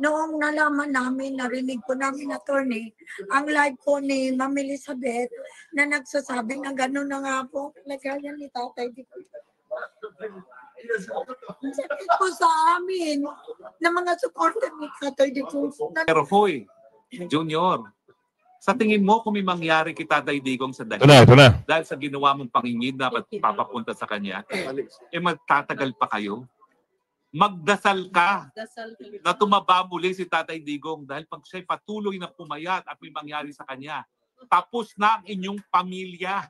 Noong nalaman namin, narinig po namin, attorney, ang live po ni Ma'am Elizabeth na nagsasabi na gano'n na nga po lagayan ni Tatay Digong. Sakit po sa amin na mga supporter ni Tatay Digong. Pero Hoy, Junior, sa tingin mo kung may mangyari kay Tatay Digong sa Ito na, ito na. dahil sa ginawa mong pangingid na papapunta sa kanya, magtatagal pa kayo? Magdasal ka na tumaba muli si Tatay Digong dahil pag siya'y patuloy na pumayat at may mangyari sa kanya, tapos na ang inyong pamilya.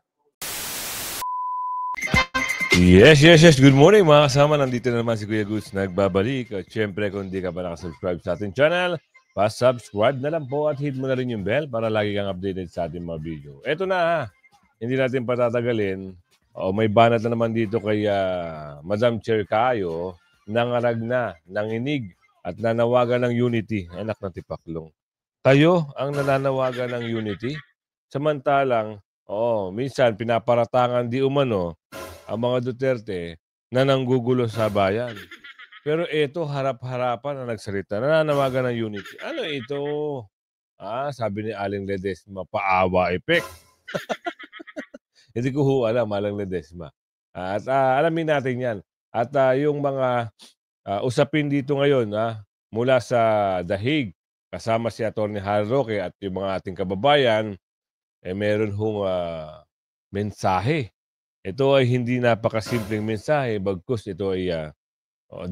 Yes. Good morning mga kasama. Nandito na naman si Kuya Gus nagbabalik. At syempre kung di ka pa nakasubscribe sa ating channel, pa-subscribe na lang po at hit mo na rin yung bell para lagi kang updated sa ating mga video. Eto na ha. Hindi natin patatagalin. May banat na naman dito kay Madam Chair Kayo. Nangarag na, nanginig at nanawagan ng unity. Anak ng tipaklong. Kayo ang nananawagan ng unity? Samantalang, minsan pinaparatangan di umano ang mga Duterte na nanggugulo sa bayan. Pero ito, harap-harapan na nagsalita, nananawagan ng unity. Ano ito? Sabi ni Aling Ledesma, paawa effect. Hindi ko alam, Aling Ledesma. At alamin natin yan. At yung mga usapin dito ngayon mula sa The Hague, kasama si Atty. Harry Roque at yung mga ating kababayan, meron hong mensahe. Ito ay hindi napakasimpleng mensahe, bagkus ito ay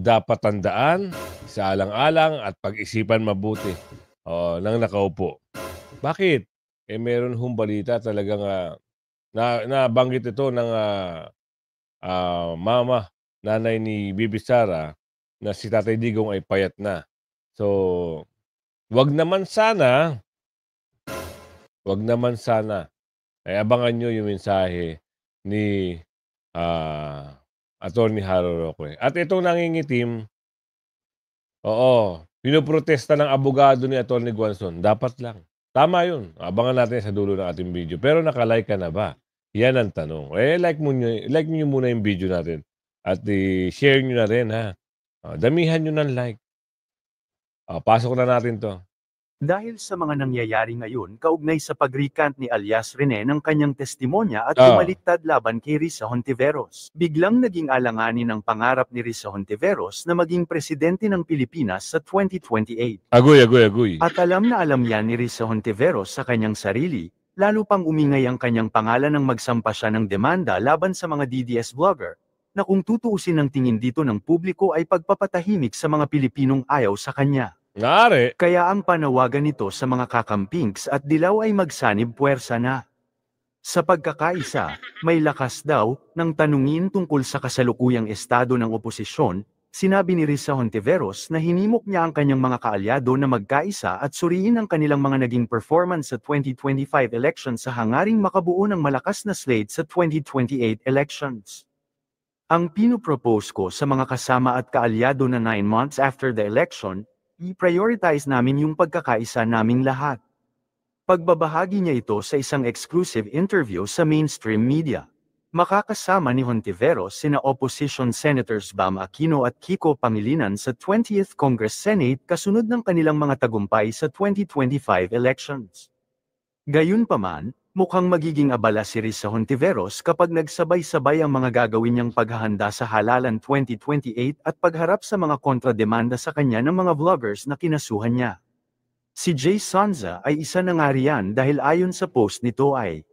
dapat tandaan, isaalang-alang at pag-isipan mabuti ng nakaupo. Bakit? Meron hong balita talagang nabanggit ito ng nanay ni Bibi Sara na si Tatay Digong ay payat na. So, wag naman sana ay abangan nyo yung mensahe ni Atty. Harry Roque. At itong nangingitim, pinoprotesta ng abogado ni Atty. Guanzon. Dapat lang. Tama yun. Abangan natin sa dulo ng ating video. Pero nakalike ka na ba? Yan ang tanong. Like nyo muna yung video natin. At i-share nyo na rin ha. Damihan nyo ng like. Pasok na natin to. Dahil sa mga nangyayari ngayon kaugnay sa pag-recant ni alias Rene ng kanyang testimonya at Ah. bumaliktad laban kay Risa Hontiveros, biglang naging alanganin ang pangarap ni Risa Hontiveros na maging presidente ng Pilipinas sa 2028. Agoy. At alam na alam yan ni Risa Hontiveros sa kanyang sarili, lalo pang umingay ang kanyang pangalan nang magsampa siya ng demanda laban sa mga DDS vlogger, na kung tutuusin ang tingin dito ng publiko ay pagpapatahimik sa mga Pilipinong ayaw sa kanya. Naari. Kaya ang panawagan nito sa mga kakampings at dilaw ay magsanib puwersa na. Sa pagkakaisa, may lakas daw, ng tanungin tungkol sa kasalukuyang estado ng oposisyon, sinabi ni Risa Hontiveros na hinimok niya ang kanyang mga kaalyado na magkaisa at suriin ang kanilang mga naging performance sa 2025 elections sa hangaring makabuo ng malakas na slate sa 2028 elections. Ang pinopropose ko sa mga kasama at kaalyado na 9 months after the election, i-prioritize namin yung pagkakaisa naming lahat. Pagbabahagi niya ito sa isang exclusive interview sa mainstream media. Makakasama ni Hontiveros sina opposition senators Bam Aquino at Kiko Pangilinan sa 20th Congress Senate kasunod ng kanilang mga tagumpay sa 2025 elections. Gayunpaman, mukhang magiging abala si Risa Hontiveros kapag nagsabay-sabay ang mga gagawin niyang paghahanda sa halalan 2028 at pagharap sa mga kontrademanda sa kanya ng mga vloggers na kinasuhan niya. Si Jay Sonza ay isa na nga riyan dahil ayon sa post nito ay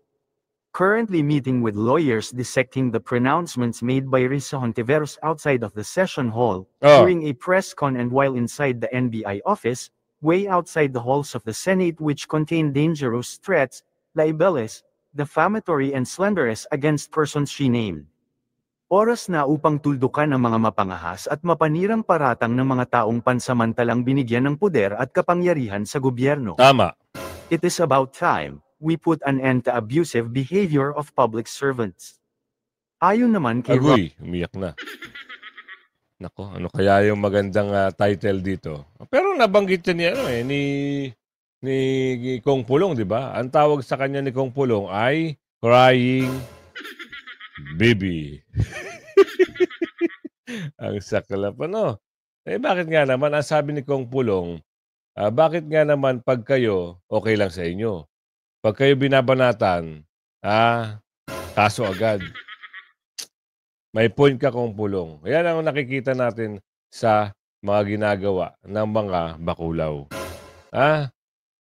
currently meeting with lawyers dissecting the pronouncements made by Risa Hontiveros outside of the session hall during a press con and while inside the NBI office, way outside the halls of the Senate which contain dangerous threats, libelous, defamatory and slanderous against persons she named. Oras na upang tuldukan ang mga mapangahas at mapanirang paratang ng mga taong pansamantalang binigyan ng poder at kapangyarihan sa gobyerno. Tama. It is about time we put an end to abusive behavior of public servants. Ayon naman kay Agoy. Umiyak na. Nako, ano kaya yung magandang title dito? Pero nabanggit niya ni Kong Pulong, di ba? Ang tawag sa kanya ni Kong Pulong ay Crying Baby. Ang saklap, ano? Bakit nga naman, ang sabi ni Kong Pulong, Bakit nga naman pag kayo, okay lang sa inyo? Pag kayo binabanatan, kaso agad. May point ka kung pulong. Yan ang nakikita natin sa mga ginagawa ng mga bakulaw.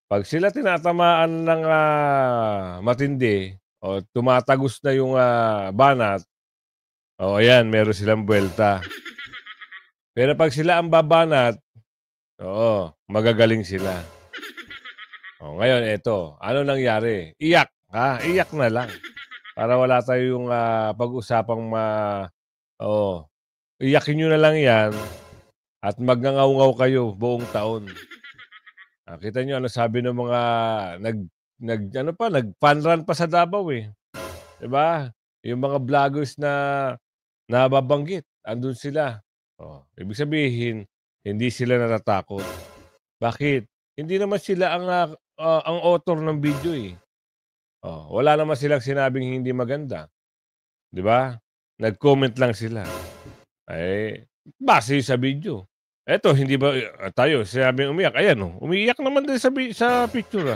Pag sila tinatamaan ng matindi o tumatagos na yung banat, o ayan, meron silang buwelta. Pero pag sila ang babanat, oo, magagaling sila. O, ngayon, eto, ano nangyari? Iyak, iyak na lang. Para wala tayong pag-usapang iyakin nyo na lang yan at magngangaw-ngaw kayo buong taon. Kita nyo ano sabi ng mga nag-fun run pa sa Davao eh. 'Di ba? Yung mga vloggers na nababanggit, andun sila. Ibig sabihin, hindi sila natatakot. Bakit? Hindi naman sila ang author ng video eh. Wala naman silang sinabing hindi maganda. 'Di ba? Nag-comment lang sila. Base sa video. Eto, hindi ba tayo sinabing umiyak? Ayan umiiyak naman din sa picture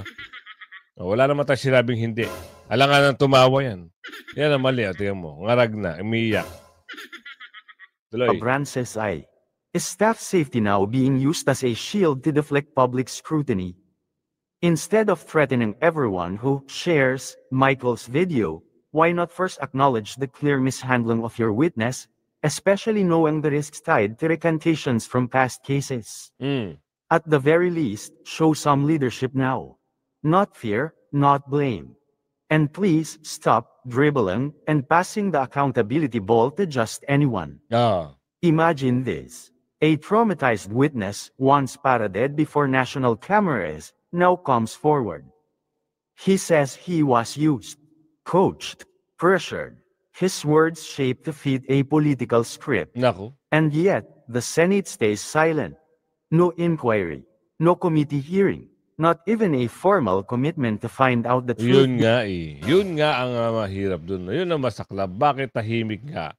wala naman tayong sinabing hindi. Alangan ng tumawa yan. Yan ang mali. Tingnan mo, ngarag na, umiiyak. Tuloy. Abran says is staff safety now being used as a shield to deflect public scrutiny? Instead of threatening everyone who shares Michael's video, why not first acknowledge the clear mishandling of your witness, especially knowing the risks tied to recantations from past cases? At the very least, show some leadership now. Not fear, not blame. And please stop dribbling and passing the accountability ball to just anyone. Imagine this. A traumatized witness, once paraded before national cameras, now comes forward. He says he was used, coached, pressured. His words shaped to fit a political script. Naku. And yet, the Senate stays silent. No inquiry, no committee hearing, not even a formal commitment to find out the truth. Yun nga eh. Yun nga ang mahirap dun. Yun ang masaklap. Bakit tahimik nga?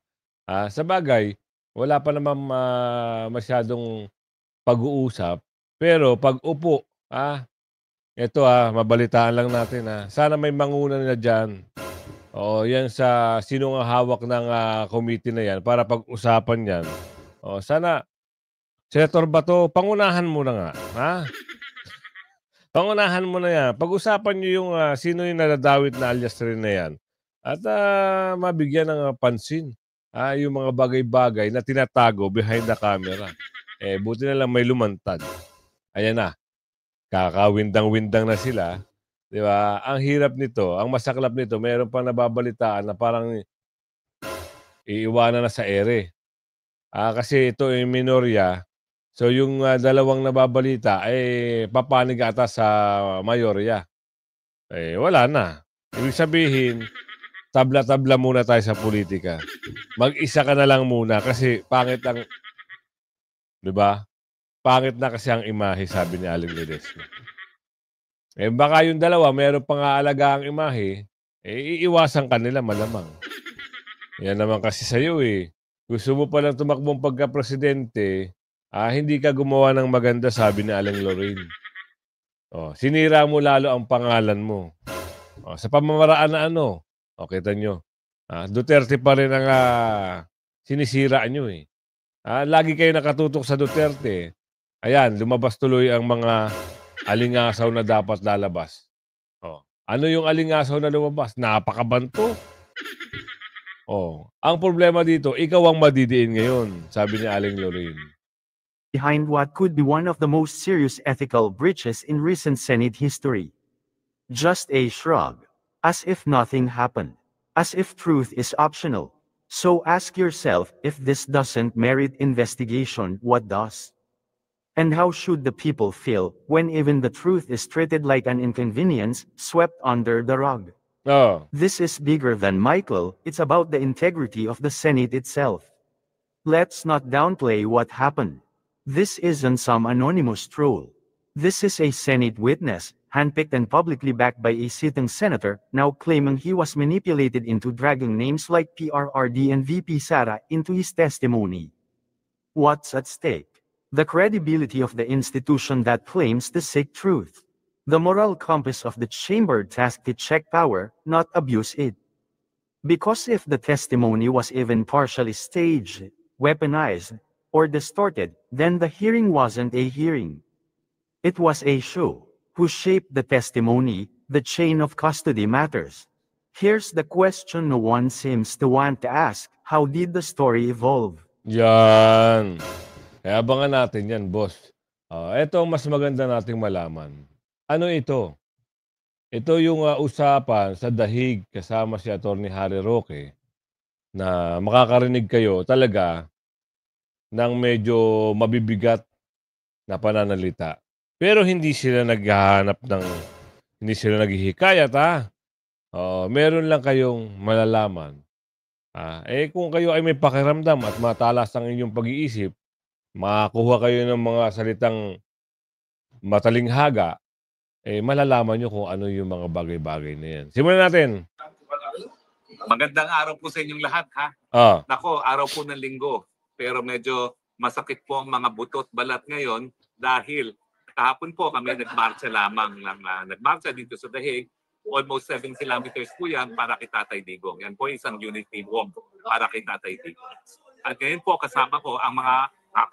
Sa bagay, wala pa naman masyadong pag-uusap. Pero pag upo, ito mabalitaan lang natin sana may manguna na dyan. Yan sa sino nga hawak ng committee na yan para pag-usapan yan. Sana, Senator Bato, pangunahan mo na nga. Pangunahan mo na yan. Pag-usapan nyo yung sino yung nadadawit na alias rin na yan. At mabigyan ng pansin. Yung mga bagay-bagay na tinatago behind the camera. Buti na lang may lumantad. Ayan na. Kakawindang-windang na sila. Di ba? Ang hirap nito, ang masaklap nito, mayroon pang nababalitaan na parang iiwanan na sa ere. Kasi ito yung minorya. So yung dalawang nababalita papanig ata sa mayorya. Wala na. Ibig sabihin, tabla-tabla muna tayo sa politika. Mag-isa ka na lang muna kasi pangit ang, di ba? Pangit na kasi ang imahe, sabi ni Aling Ledesma. Baka yung dalawa, meron pang aalaga ang imahe, iiwasan ka nila malamang. Yan naman kasi sa'yo Gusto mo palang tumakbong pagka-presidente, hindi ka gumawa ng maganda, sabi ni Aling Lorraine. Sinira mo lalo ang pangalan mo. Sa pamamaraan na kita nyo. Duterte pa rin ang sinisira nyo Lagi kayo nakatutok sa Duterte. Ayan, lumabas tuloy ang mga alingasaw na dapat lalabas. Ano yung alingasaw na lumabas? Napakabanto. Ang problema dito, ikaw ang madidiin ngayon, sabi ni Aling Lorraine. Behind what could be one of the most serious ethical breaches in recent Senate history. Just a shrug. As if nothing happened. As if truth is optional. So ask yourself, if this doesn't merit investigation, what does? And how should the people feel when even the truth is treated like an inconvenience, swept under the rug? This is bigger than Michael, it's about the integrity of the Senate itself. Let's not downplay what happened. This isn't some anonymous troll. This is a Senate witness, handpicked and publicly backed by a sitting senator, now claiming he was manipulated into dragging names like PRRD and VP Sara into his testimony. What's at stake? the credibility of the institution that claims to seek truth, the moral compass of the chamber tasked to check power, not abuse it. Because if the testimony was even partially staged, weaponized, or distorted, then the hearing wasn't a hearing. It was a show. Who shaped the testimony? The chain of custody matters. Here's the question no one seems to want to ask. How did the story evolve? Yan. Kaya abangan natin yan, boss. Ito ang mas maganda nating malaman. Ano ito? Ito yung usapan sa dahig kasama si Atty. Harry Roque na makakarinig kayo talaga ng medyo mabibigat na pananalita. Pero hindi sila naghahanap ng, hindi sila naghihikayat meron lang kayong malalaman. Kung kayo ay may pakiramdam at matalas ang inyong pag-iisip, makakuha kayo ng mga salitang matalinghaga, malalaman nyo kung ano yung mga bagay-bagay na yan. Simulan natin. Magandang araw po sa inyong lahat, ha? Nako, araw po ng linggo. Pero medyo masakit po ang mga butot balat ngayon dahil kahapon po kami nagmarcha lamang nagmarcha dito sa Dahig. Almost 7 kilometers po yan para kay Tatay Digong. Yan po isang unity walk para kay Tatay Digong. At ngayon po kasama ko ang mga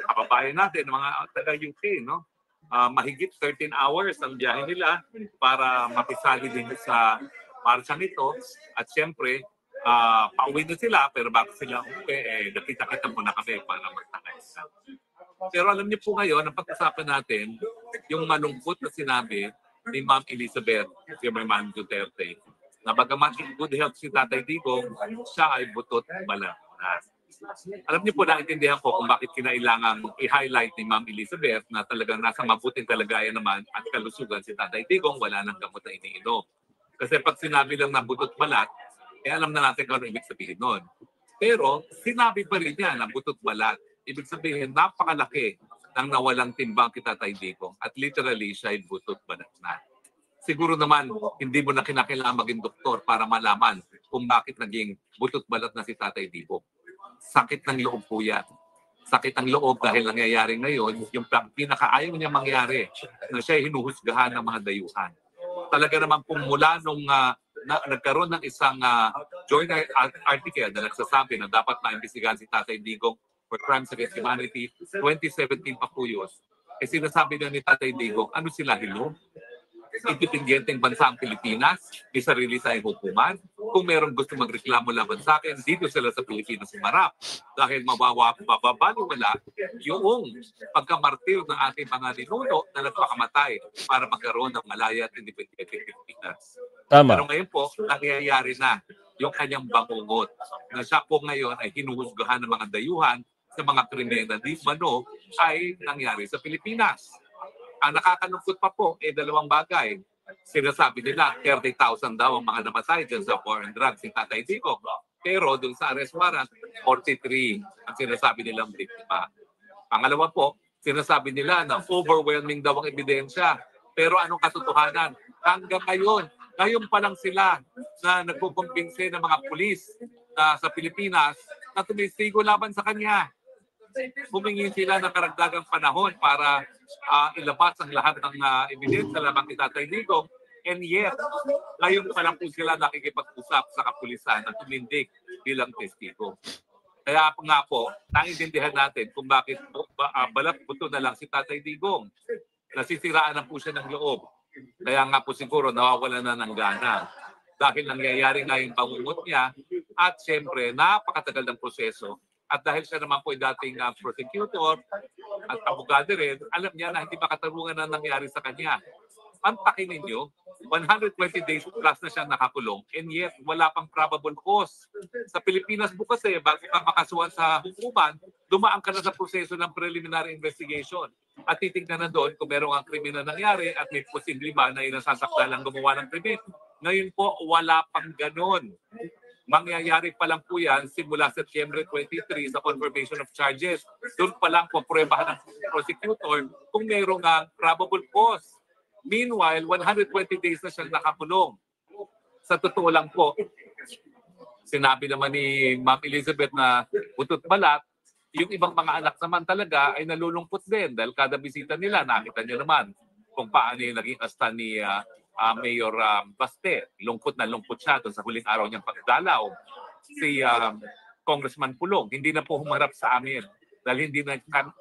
kababayan natin, mga taga-UK, no? Mahigit 13 hours ang biyahe nila para mapisali din sa marcha nito. At siyempre, pauwi na sila, pero bago sila umuwi, nakita-kita muna kami para magtakay. Pero alam niyo po ngayon, ang pag-usapan natin, yung malungkot na sinabi ni Ma'am Elizabeth Zimmerman Duterte, na bagamat in good health si Tatay Digong, siya ay butot balat na. Alam niyo po, naintindihan ko kung bakit kinailangan i-highlight ni Ma'am Elizabeth na talagang nasa mabuting kalagayan naman at kalusugan si Tatay Digong, wala nang gamot na iniinom. Kasi pag sinabi lang na butot balat, alam na natin kung ano ibig sabihin nun. Pero sinabi pa rin niya na butot balat. Ibig sabihin, napakalaki ng nawalang timbang kay Tatay Digong at literally siya ay butot balat na. Siguro naman, hindi mo na kinakailangan maging doktor para malaman kung bakit naging butot balat na si Tatay Digong. Sakit ng loob po yan. Sakit ng loob dahil nangyayari ngayon, yung pinakaayaw niya mangyari na siya hinuhusgahan ng mga dayuhan. Talaga naman kung mula nung nagkaroon ng isang joint article na nagsasabi na dapat maimbestigahan si Tatay Digong for crimes against humanity, 2017 pa po yun. Sinasabi na ni Tatay Digong, ano sila, hilo? Independenteng bansa ang Pilipinas, may sarili sa hukuman. Kung meron gusto magreklamo laban sa akin, dito sila sa Pilipinas sumarap. Dahil mababaliwala yung pagkamartir ng ating mga ninuno na nagpakamatay para magkaroon ng malaya at independenteng Pilipinas. Tama. Pero ngayon po, nangyayari na yung kanyang bangungot na siya po ngayon ay hinuhusgahan ng mga dayuhan sa mga krimen na di mano ay nangyari sa Pilipinas. Ang nakakalungkot pa po, dalawang bagay. Sinasabi nila, 30,000 daw ang mga namatay dyan sa war and drugs si Tatay Digong. Pero dun sa arrest warrant, 43 ang sinasabi nilang biktima. Pangalawa po, sinasabi nila na overwhelming daw ang ebidensya. Pero anong katotohanan? Hanggang ngayon pa lang sila na nagkukumbinse ng mga pulis na sa Pilipinas na tumistigo laban sa kanya. Humingi sila ng karagdagang panahon para ilabas ang lahat ng ebidensya laban kay Tatay Digong. And yet, ngayon pa lang po sila nakikipag-usap sa kapulisan at tumindig bilang testigo. Kaya nga po, naiintindihan natin kung bakit balat buto na lang si Tatay Digong. Nasisiraan na po siya ng loob. Kaya nga po siguro nawawala na ng gana. Dahil nangyayari nga yung pangungot niya at siyempre napakatagal ng proseso. At dahil siya naman po ay dating prosecutor at abogado rin, alam niya na hindi makatarungan na nangyari sa kanya. Pantakin ninyo, 120 days plus na siya nakakulong and yet wala pang probable cause. Sa Pilipinas po kasi, bago ka makasuhan sa hukuman, dumaan ka na sa proseso ng preliminary investigation. At titignan na doon kung merong ang krimen na nangyari at may posible ba na inasasakta lang gumawa ng krimen. Ngayon po, wala pang ganon. Mangyayari pa lang po yan simula September 23 sa confirmation of charges. Doon pa lang po pruebahan ng prosecutor kung mayroong probable cause. Meanwhile, 120 days na siyang nakakulong. Sa totoo lang po, sinabi naman ni Ma'am Elizabeth na butot balat, Yung ibang mga anak naman talaga ay nalulungkot din dahil kada bisita nila, nakita niyo naman kung paano yung naging asta ni Mayor Baste. Lungkot na lungkot siya doon sa huling araw niyang pagdalaw. Si Congressman Pulong, hindi na po humarap sa amin dahil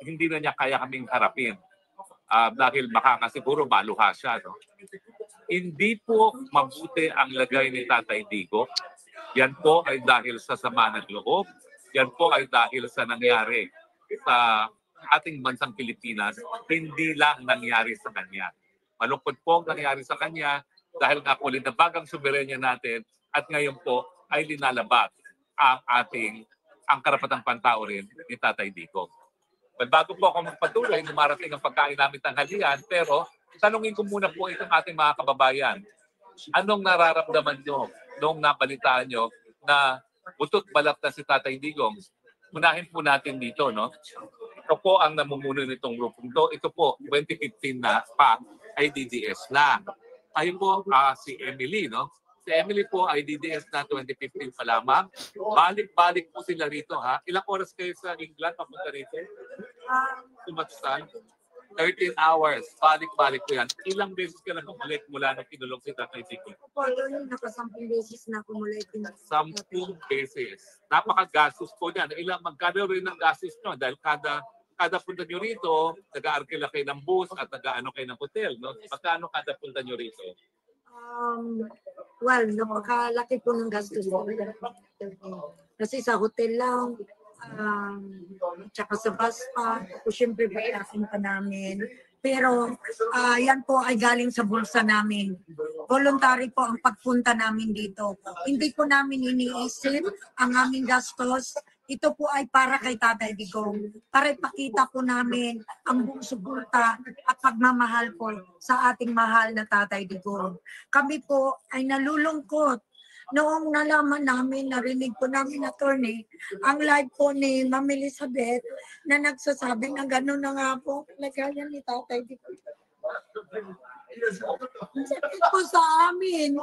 hindi na niya kaya kaming harapin. Dahil baka nga siguro maluha siya. No? Hindi po mabuti ang lagay ni Tatay Digo. Yan po ay dahil sa sama ng loob. Yan po ay dahil sa nangyari sa ating bansang Pilipinas, hindi lang nangyari sa kanya. Malungkot po ang nangyari sa kanya dahil nga po linabagang soberenya natin at ngayon po ay linalabag ang karapatang pantao rin ni Tatay Digo. Well, bago po ako magpatuloy, dumarating ang pagkain namin tanghalian, pero tanungin ko muna po itong ating mga kababayan. Anong nararamdaman nyo nung nabalitaan nyo na butot balat na si Tatay Digong? Unahin po natin dito, no? Ito po ang namumuno nitong grupong to. Ito po, 2015 na pa, ay DDS na. Tayo po, si Emily, no? Si Emily po ay DDS na 2015 pa lamang. Balik-balik po sila rito, ha? Ilang oras kayo sa England papunta rito? Sumatsal? 13 hours. Balik-balik po yan. Ilang beses ka na bumalik mula nang kinulong si Tatay Digong? Po, doon nakasampung beses na kumulit. 10 beses. Napakagastos po yan. Magkano rin ang gastos nyo? Dahil kada punta nyo rito, nag-aarkila kayo ng bus at nag-ano kayo ng hotel. No? Magkano kada punta nyo rito? Well, napakalaki po ng gastos. Kasi sa hotel lang, tsaka sa bus pa, o syempre pagkasin pa namin. Pero yan po ay galing sa bulsa namin. Voluntary po ang pagpunta namin dito. Hindi po namin iniisip ang aming gastos. Ito po ay para kay Tatay Digong. Para ipakita po namin ang buong suporta at pagmamahal po sa ating mahal na Tatay Digong. Kami po ay nalulungkot noong nalaman namin, narinig po namin, attorney, ang live po ni Ma'am Elizabeth na nagsasabi na gano'n na nga po lagayan ni Tatay Digong. Sakit po sa amin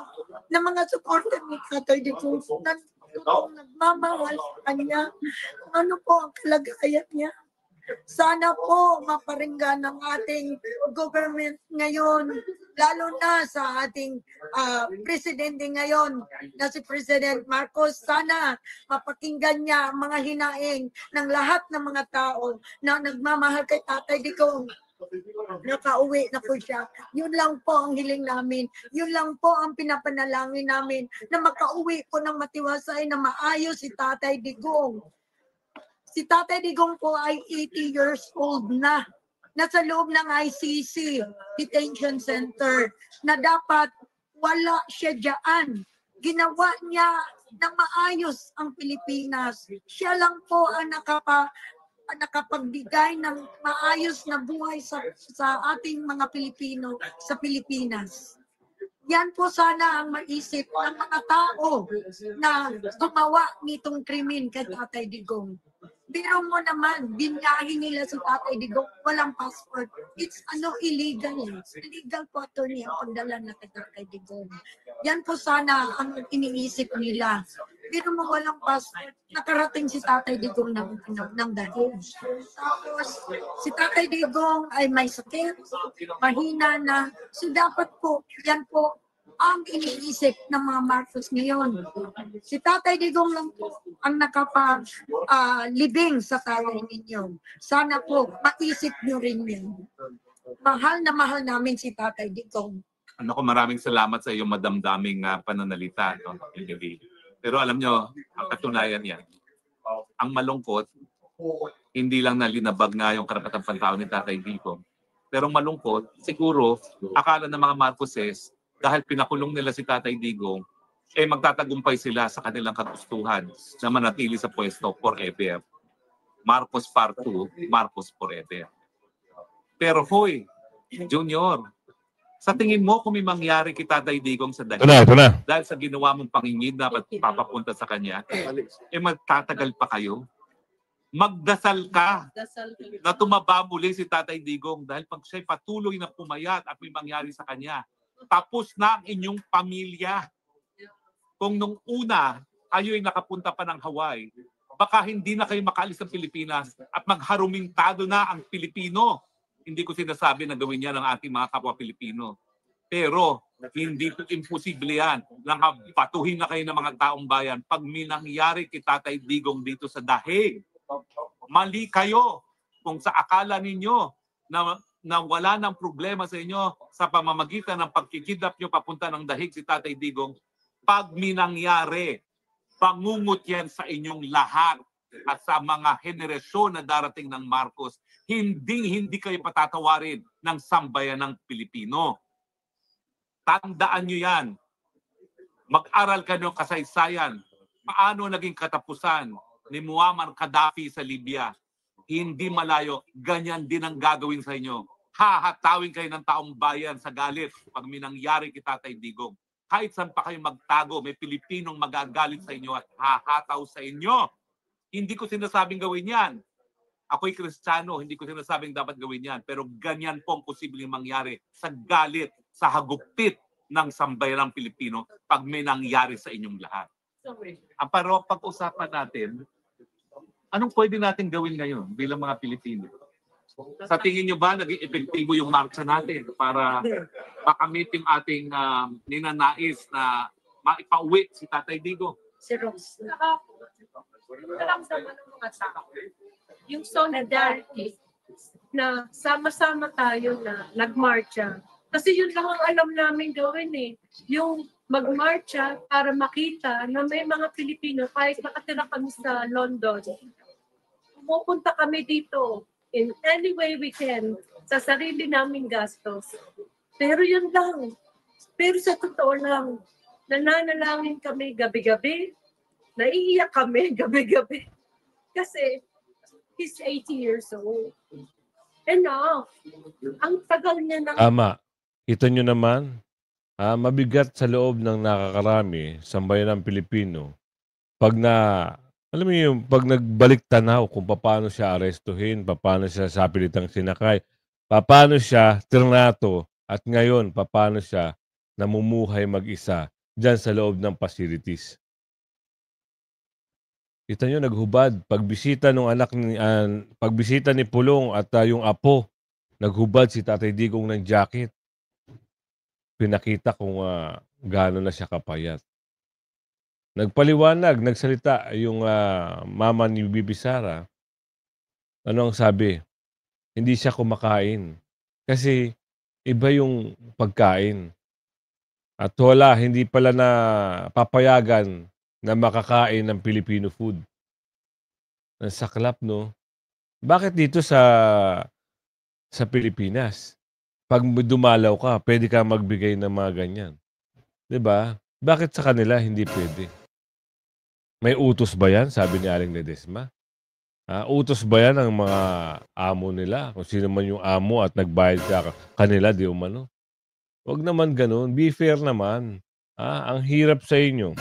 na mga supporter ni Tatay Digong na nagmamahal sa kanya. Ano po ang kalagayan niya? Sana po maparinggan ng ating government ngayon, lalo na sa ating presidente ngayon na si President Marcos. Sana mapakinggan niya ang mga hinaing ng lahat ng mga tao na nagmamahal kay Tatay Digong. Nakauwi na po siya. Yun lang po ang hiling namin. Yun lang po ang pinapanalangin namin na makauwi po ng matiwasay na maayos si Tatay Digong. Si Tatay Digong po ay 80 years old na. Nasa loob ng ICC Detention Center na dapat wala siya dyan. Ginawa niya ng maayos ang Pilipinas. Siya lang po ang nakapagbigay ng maayos na buhay sa ating mga Pilipino sa Pilipinas. Yan po sana ang maisip ng mga tao na gumawa nitong krimen kay Tatay Digong. Pero mo naman, binyahin nila sa Tatay Digong, walang passport. It's illegal. Illegal po, attorney, ang pagdala na kay Tatay Digong. Yan po sana ang iniisip nila. Pero mo walang passport, nakarating si Tatay Digong ng dahil. Tapos, si Tatay Digong ay may sakit, mahina na. So dapat po, yan po, ang iniisip ng mga Marcos ngayon. Si Tatay Digong lang po ang nakapalibing sa tatay ninyo. Sana po, maisip nyo rin yun. Mahal na mahal namin si Tatay Digong. Maraming salamat sa iyong madamdaming pananalita. No? Pero alam nyo, ang katunayan yan, ang malungkot, hindi lang nalinabag nga yung karapatang pantao ni Tatay Digong. Pero malungkot, siguro, akala ng mga Marcoses, dahil pinakulong nila si Tatay Digong, magtatagumpay sila sa kanilang kagustuhan na manatili sa pwesto forever. Marcos Part 2, Marcos forever. Pero hoy, Junior, sa tingin mo kung may mangyari kay Tatay Digong sa Ito na. dahil sa ginawa mong pangingid na papapunta sa kanya, magtatagal pa kayo? Magdasal ka na tumaba muli si Tatay Digong dahil pag siya'y patuloy na pumayat at may mangyari sa kanya, tapos na ang inyong pamilya. Kung nung una, kayo'y nakapunta pa ng Hawaii, baka hindi na kayo makaalis ng Pilipinas at magharumintado na ang Pilipino. Hindi ko sinasabi na gawin yan ng ating mga kapwa Pilipino. Pero hindi po imposible yan. Batuhin na kayo ng mga taong bayan pag may nangyari kay Tatay Digong dito sa Dahig. Mali kayo kung sa akala ninyo na wala ng problema sa inyo sa pamamagitan ng pagkikidnap nyo papunta ng Dahig si Tatay Digong. Pag may nangyari, pangungot yan sa inyong lahat at sa mga henerasyon na darating ng Marcos. Hindi kayo patatawarin ng sambayan ng Pilipino. Tandaan nyo yan. Mag-aral ka ng kasaysayan. Paano naging katapusan ni Muammar Gaddafi sa Libya? Hindi malayo. Ganyan din ang gagawin sa inyo. Hahatawin kayo ng taong bayan sa galit pag may nangyari kay Tatay Digong. Kahit saan pa kayo magtago, may Pilipinong magagalit sa inyo at hahataw sa inyo. Hindi ko sinasabing gawin yan. Ako'y Kristiyano, hindi ko sinasabing dapat gawin yan. Pero ganyan po ang posibleng mangyari sa galit, sa hagupit ng sambayanang Pilipino pag may nangyari sa inyong lahat. Ang pag-usapan natin, anong pwede natin gawin ngayon bilang mga Pilipino? Sa tingin nyo ba naging epektibo yung marcha natin para makamit yung ating ninanais na maipauwi si Tatay Digong? Si Ross. Nakaramdaman ng mga tao. Yung solidarity na sama-sama tayo na nagmarcha. Kasi yun lang ang alam namin gawin eh. Yung magmarcha para makita na may mga Pilipino kahit nakatira kami sa London. Pumupunta kami dito in any way we can sa sarili naming gastos. Pero yun lang. Pero sa totoo lang, nananalangin kami gabi-gabi. Naiiyak kami gabi-gabi. Kasi he's 80 years old. Enough. Ang tagal niya ng... Ama, kita nyo naman, mabigat sa loob ng nakakarami, sambayan ng Pilipino, pag alam mo yung, pag nagbalik tanaw kung paano siya arestuhin, paano siya sapilitang sinakay, paano siya tirnato, at ngayon, paano siya namumuhay mag-isa dyan sa loob ng facilities. Kita nyo, naghubad. Pagbisita ng anak ni, pagbisita ni Pulong at yung apo, naghubad si Tatay Digong ng jacket. Pinakita kung gaano na siya kapayat. Nagpaliwanag, nagsalita yung mama ni Bibi Sara. Ano ang sabi? Hindi siya kumakain. Kasi iba yung pagkain. At wala, hindi pala na papayagan na makakain ng Filipino food. Ang saklap, no? Bakit dito sa Pilipinas? Pag dumalaw ka, pwede ka magbigay ng mga ganyan. 'Di ba? Bakit sa kanila hindi pwede? May utos ba yan? Sabi ni Aling Ledesma. Utos ba yan ng mga amo nila? Kung sino man yung amo at nagbayad ka kanila, di umano. Huwag naman ganun. Be fair naman. Ang hirap sa inyo.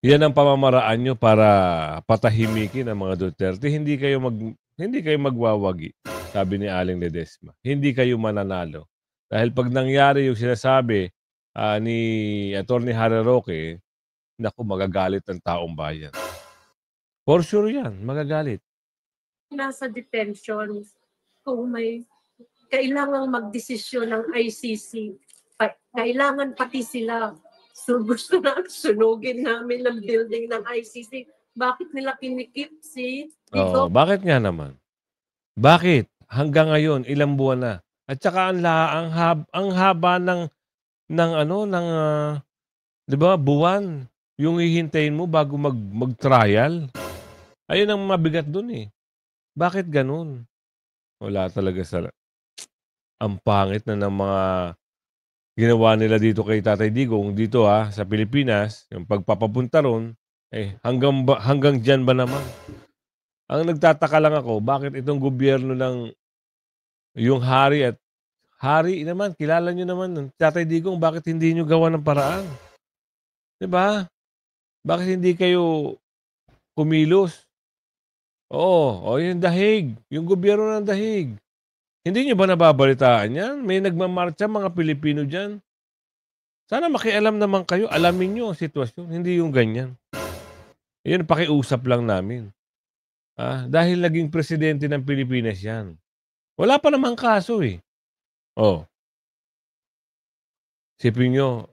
Yan ang pamamaraan nyo para patahimikin ang mga Duterte. Hindi kayo magwawagi, sabi ni Aling Ledesma. Hindi kayo mananalo. Dahil pag nangyari yung sinasabi ni Atty. Harry Roque, naku, magagalit ang taong bayan. For sure yan, magagalit. Nasa detention, kung may kailangang magdesisyon ng ICC, kailangan pati sila. So gusto na sunugin namin ng building ng ICC. Bakit nila kinikip si Digong? Bakit nga naman? Bakit? Hanggang ngayon, ilang buwan na. At saka ang haba ng 'di ba, buwan yung hihintayin mo bago mag-trial. Ayun ang mabigat dun eh. Bakit ganun? Wala talaga ang pangit na ng mga ginawa nila dito kay Tatay Digong dito sa Pilipinas, yung pagpapapunta ron, hanggang diyan ba naman? Ang nagtataka lang ako, bakit itong gobyerno ng yung hari naman, kilala nyo naman, Tatay Digong, bakit hindi nyo gawa ng paraan? 'Di ba? Bakit hindi kayo kumilos? Yung Dahig, yung gobyerno ng Dahig. Hindi nyo ba nababalitaan yan? May nagmamarcha mga Pilipino dyan. Sana makialam naman kayo, alamin nyo ang sitwasyon, hindi yung ganyan. Yun, pakiusap lang namin. Dahil naging presidente ng Pilipinas yan. Wala pa namang kaso eh. Oh, isipin nyo,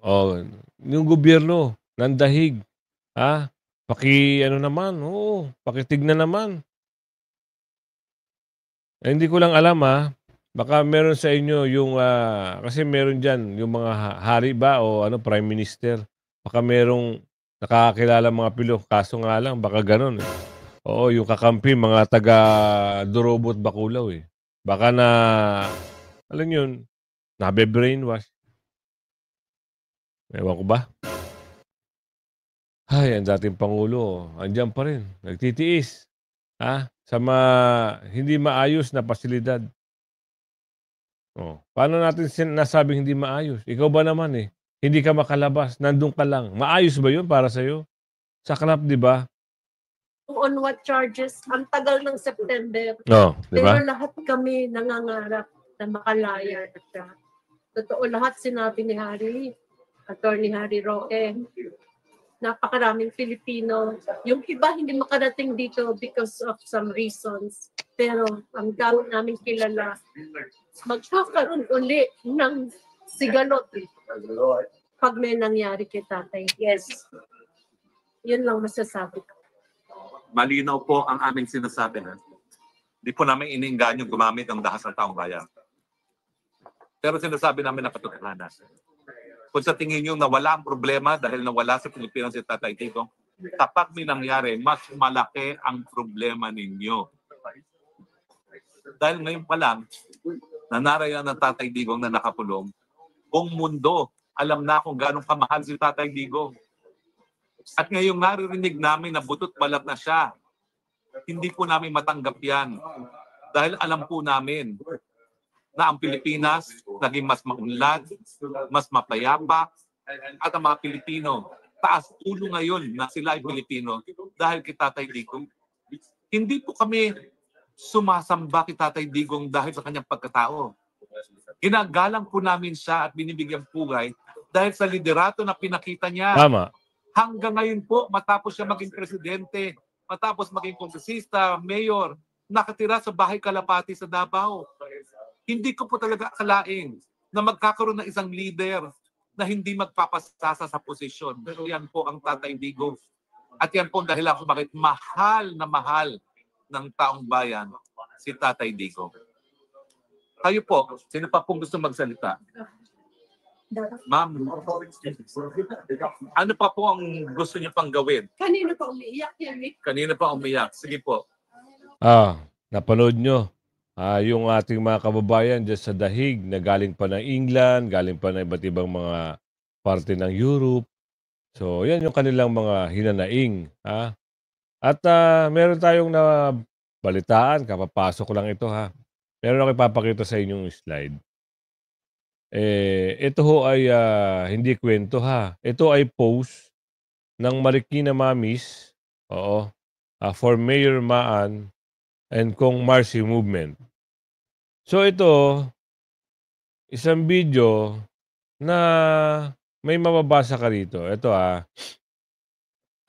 yung gobyerno, nandahig. Ano naman, oo, pakitignan naman. Hindi ko lang alam baka meron sa inyo yung, kasi meron dyan yung mga hari ba o ano, prime minister. Baka merong nakakakilala mga pilo, kaso nga lang baka ganun eh. Oo, yung kakampi mga taga Durobot Bacolao eh. Baka na, alam yun, nabe-brainwash. Ewan ko ba? Ay, ang dating Pangulo, andiyan pa rin, nagtitiis. Sa hindi maayos na pasilidad. Paano natin nasabing hindi maayos? Ikaw ba naman hindi ka makalabas, nandun ka lang. Maayos ba yun para sa'yo? Saklap, di ba? On what charges? Ang tagal ng September. No, di Pero ba? lahat kami nangangarap na makalaya na siya. Totoo lahat sinabi ni Attorney Harry Roque. Napakaraming Pilipino. Yung iba hindi makarating dito because of some reasons. Pero ang dami namin kilala, magkakaroon uli ng sigalot pag may nangyari kay tatay. Yes. Yun lang masasabi ko. Malinaw po ang aming sinasabi na hindi po namin iniinganyo gumamit ng dahas ng taong bayan. Pero sinasabi namin na katotohanan. Kung sa tingin nyo na wala ang problema dahil nawala sa Pilipinas si Tatay Digong, kapag may nangyari, mas malaki ang problema ninyo. Dahil ngayon pa lang, nanarayan ng Tatay Digong na nakakulong, buong mundo alam na kung gano'ng kamahal si Tatay Digong. At ngayong naririnig namin na butot balat na siya, hindi po namin matanggap yan. Dahil alam po namin na ang Pilipinas naging mas maunlad, mas mapayapa, at ang mga Pilipino, taas ulo ngayon na sila ay Pilipino dahil kay Tatay Digong. Hindi po kami sumasamba kay Tatay Digong dahil sa kanyang pagkatao. Ginagalang po namin siya at binibigyan pugay dahil sa liderato na pinakita niya. Tama. Hanggang ngayon po, matapos siya maging presidente, matapos maging kongresista, mayor, nakatira sa bahay Kalapati sa Davao. Hindi ko po talaga akalain na magkakaroon ng isang leader na hindi magpapasasa sa posisyon. Pero yan po ang Tatay Digong. At yan po dahil ako bakit mahal na mahal ng taong bayan si Tatay Digong. Kayo po, sino pa pong gusto magsalita? Ma'am, ano pa po ang gusto niyo pang gawin? Kanino pa umiiyak yan eh? Kanina pa umiyak. Sige po. Napanood nyo. Yung ating mga kababayan dyan sa dahig na galing pa ng England, galing pa ng iba't ibang mga parte ng Europe. So, yan yung kanilang mga hinanaing. At meron tayong balitaan, kapapasok ko lang ito Meron ako ipapakita sa inyong slide. Ito ho ay hindi kwento Ito ay post ng Marikina Mamis, for Mayor Maan and Kong Marcy Movement. So ito, isang video na may mababasa ka dito. Ito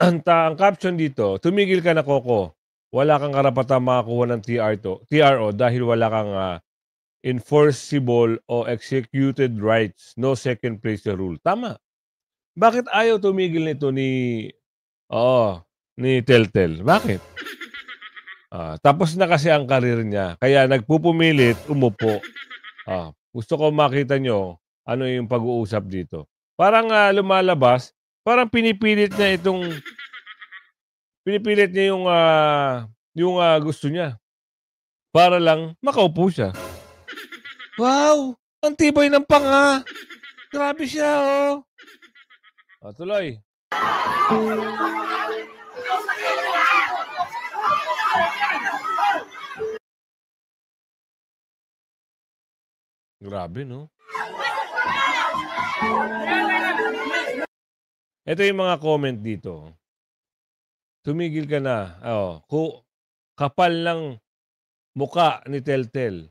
ang caption dito, tumigil ka na Coco. Wala kang karapatang makakuha ng TRO dahil wala kang enforceable o executed rights. No second place the rule. Tama. Bakit ayaw tumigil nito ni Teltel? Bakit? Tapos na kasi ang karir niya. Kaya nagpupumilit, umupo. Gusto ko makita nyo ano yung pag-uusap dito. Parang lumalabas, parang pinipilit niya yung gusto niya. Para lang makaupo siya. Wow! Ang tibay ng panga! Grabe siya, tuloy. Grabe, no? Ito yung mga comment dito. Tumigil ka na. Kapal ng muka ni Teltel.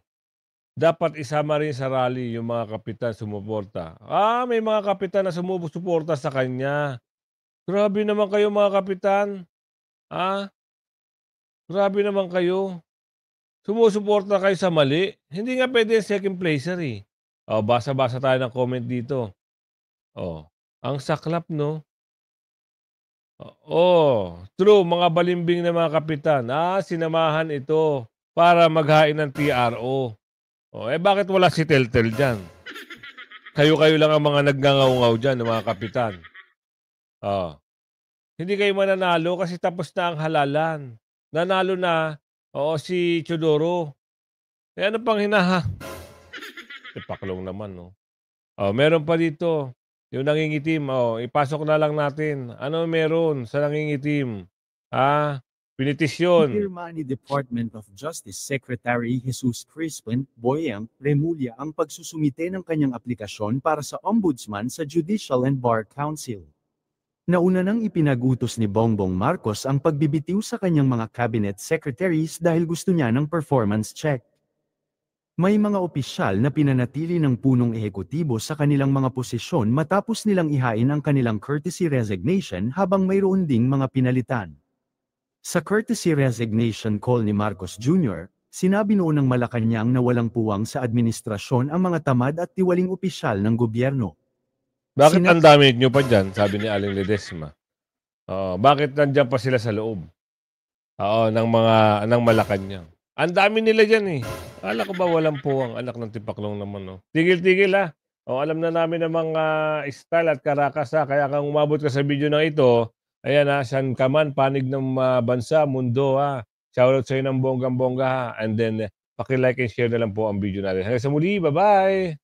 Dapat isama rin sa rally yung mga kapitan sumuporta. May mga kapitan na sumuporta sa kanya. Grabe naman kayo mga kapitan. Ah, grabe naman kayo. Sumusuporta kayo sa mali. Hindi nga pwede yung second placer eh. Oh, basa-basa tayo ng comment dito. Oh, ang saklap, no? Oh, true, mga balimbing na mga kapitan. Sinamahan ito para maghain ng TRO. Oh, bakit wala si Teltel dyan? Kayo-kayo lang ang mga nagngangaw-ngaw dyan, mga kapitan. Oh, hindi kayo mananalo kasi tapos na ang halalan. Nanalo na, si Chodoro. Ano pang Ipaklong naman, no? Oh, meron pa dito. Yung nangingitim, ipasok na lang natin. Ano meron sa nangingitim? Pinitisyon. Pinirma ni Department of Justice Secretary Jesus Crispin Boyang Remulla ang pagsusumite ng kanyang aplikasyon para sa Ombudsman sa Judicial and Bar Council. Nauna nang ipinagutos ni Bongbong Marcos ang pagbibitiw sa kanyang mga cabinet secretaries dahil gusto niya ng performance check. May mga opisyal na pinanatili ng punong ehekutibo sa kanilang mga posisyon matapos nilang ihain ang kanilang courtesy resignation habang mayroon ding mga pinalitan. Sa courtesy resignation call ni Marcos Jr., sinabi noon ng Malacanang na walang puwang sa administrasyon ang mga tamad at tiwaling opisyal ng gobyerno. Bakit ang dami nyo pa dyan? Sabi ni Aling Ledesma. Bakit nandyan pa sila sa loob? Ng Malacanang. Ang dami nila dyan eh. Akala ko ba walang puwang anak ng tipaklong naman, no? Tigil-tigil ha. Alam na namin ang mga style at karakas ha. Kaya kung umabot ka sa video na ito, ayan ha, saan ka man, panig ng bansa, mundo ha. Shoutout sa iyo ng bonggang-bongga ha. And then, paki-like and share na lang po ang video natin. Hanggang sa muli, bye-bye!